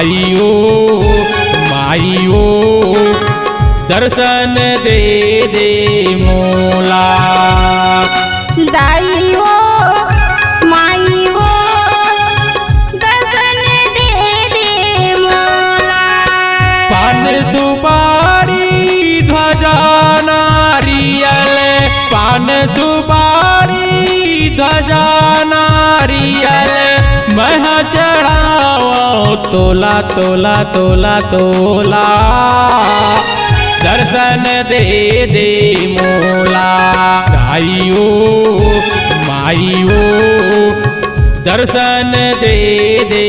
दाइयो माइयो दर्शन दे दे मोला। दाइयो माइयो दर्शन दे दे मोला। पान सुपारी ध्वजा नारियल, पान सुपारी ध्वजा नारियल, मह चढ़ाओ तोला तोला तोला तोला। दर्शन दे दे मोला। दाइयो माइयो दर्शन दे दे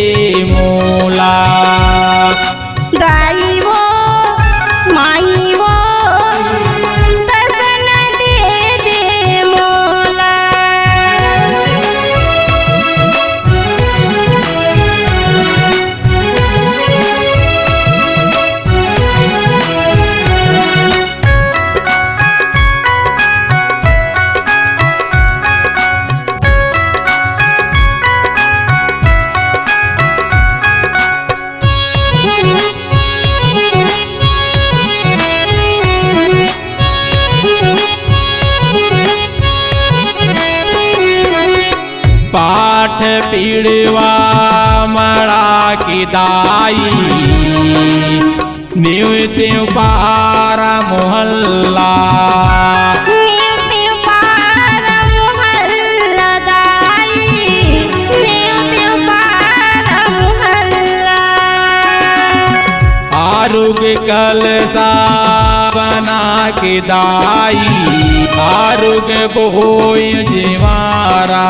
मोला। दाइयो माइयो दर्शन दे दे मोला। पाठ पीड़वा मड़ा की दाई, नित्य पारा मोहल्ला। नित्य पारा मोहल्ला दाई, नित्य पारा मोहल्ला। आरोग्य कलसा बना के दाई, आरोग्य बोय जीवारा।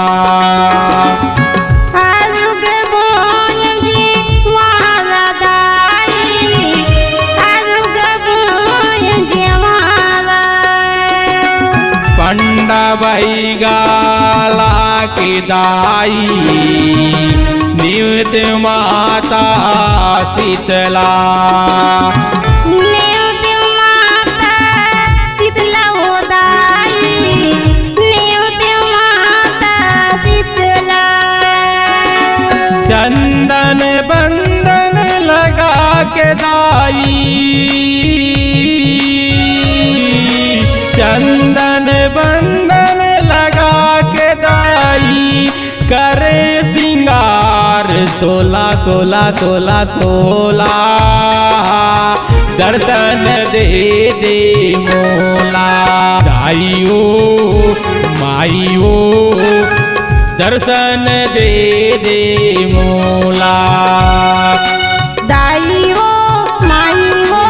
आरोग्य बोय जीवारा दाई, आरोग्य बोय जीवारा। पंडा बाई गाला के दाई, नित्य माता शीतला। नित्य माता शीतला हो दाई, नित्य माता शीतला। चंदन बंदन लगा के दाई, चंदन बंदन लगा के दाई, करे सिंगार सोला सोला सोला सोला। दर्शन दे दे मोला। दाइयो माइयो दर्शन दे दे मोला। दाइयो माइयो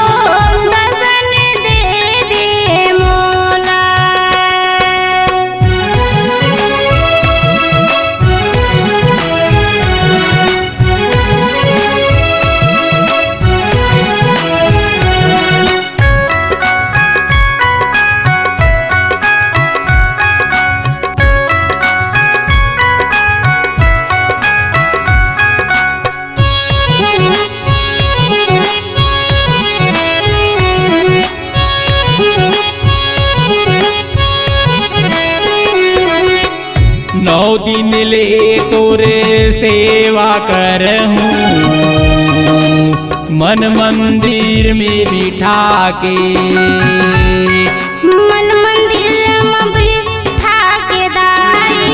दर्शन दे दे मोला। नौ दिन ले तोरे सेवा करहूँ, मन मंदिर में बिठा के। मन मंदिर में बिठा के दाई,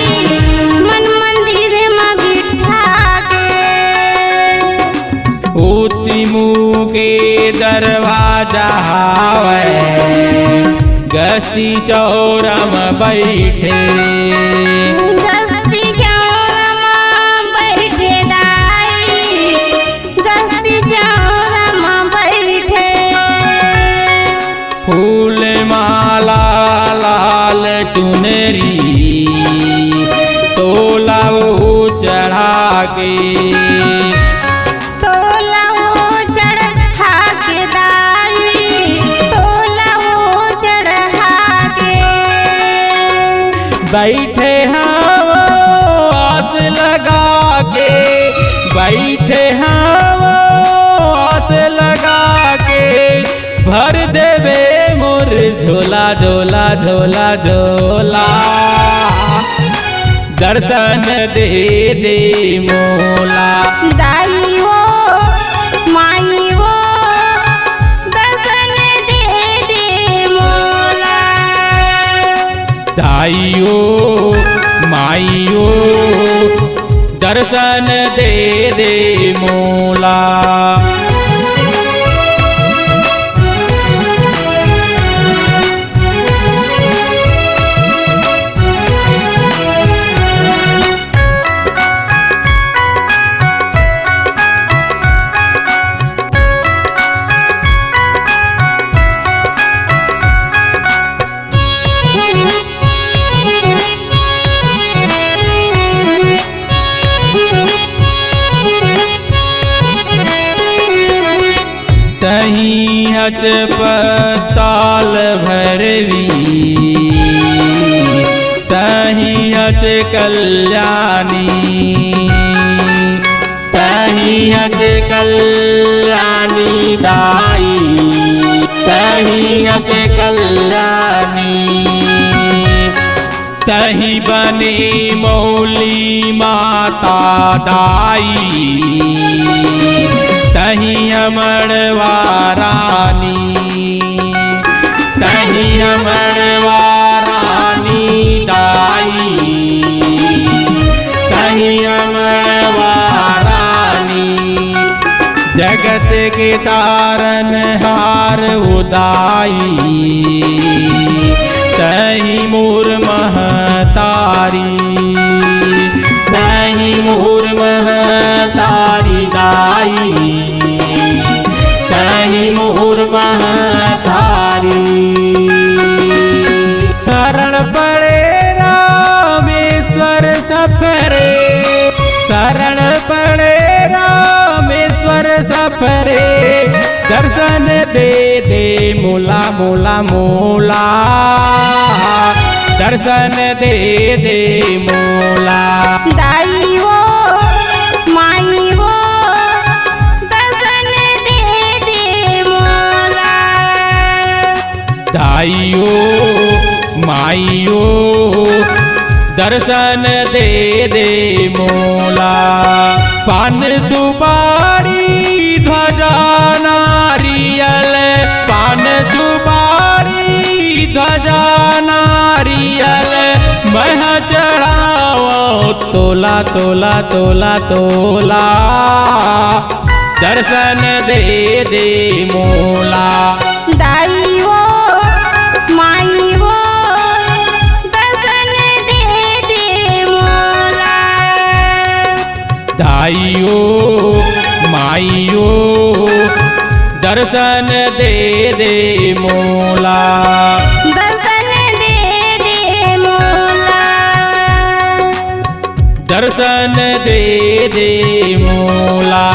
मन मंदिर में बिठा के। उसी मुँह के दरवाजा हावे, गस्ती चौरम बैठे। गस्ती चौरम बैठे दाई, गस्ती चौरम बैठे। फूल माला लाल चुनरी तोला वो चढ़ा के। तोला वो चढ़ा के दाई, तोला वो चढ़ा के। बैठे हम आस लगा के, बैठे हम आस लगा के। भर देवे मोर झोला झोला झोला झोला। दर्शन दे दे मोला। दाइयो दाइयो माइयो दर्शन दे दे मोला। तहीं हच पताल भैरवी तहीं हच कल्याणी तहीं हच कल्याणी दाई तहीं हच कल्याणी तहीं बने मौली माता दाई तहीं अमरवा रानी तहीं अमरवा रानी दाई तहीं अमरवा रानी जगत के तारन हार उदाई तहीं मूर महतारी तहीं मूर महतारी दाई तहीं मूर महतारी। शरण पड़े रामेश्वर सफरे शरण पड़े रामेश्वर सफरे दर्शन दे दे मोला मोला मोला दर्शन दे दे मोला। दाइयो माइयो दर्शन दे दे मोला। दाइयो माइयो दर्शन दे दे मोला। पान सुपारी ध्वजा नारियल पान सुपारी ध्वजा नारियल मह चढ़ाओ तोला तोला तोला तोला दर्शन दे दे मोला। दाइयो माइयो दर्शन दे दे मोला। दाइयो माइयो दर्शन दे दे मोला। दर्शन दे दे मोला। दर्शन दे दे मोला।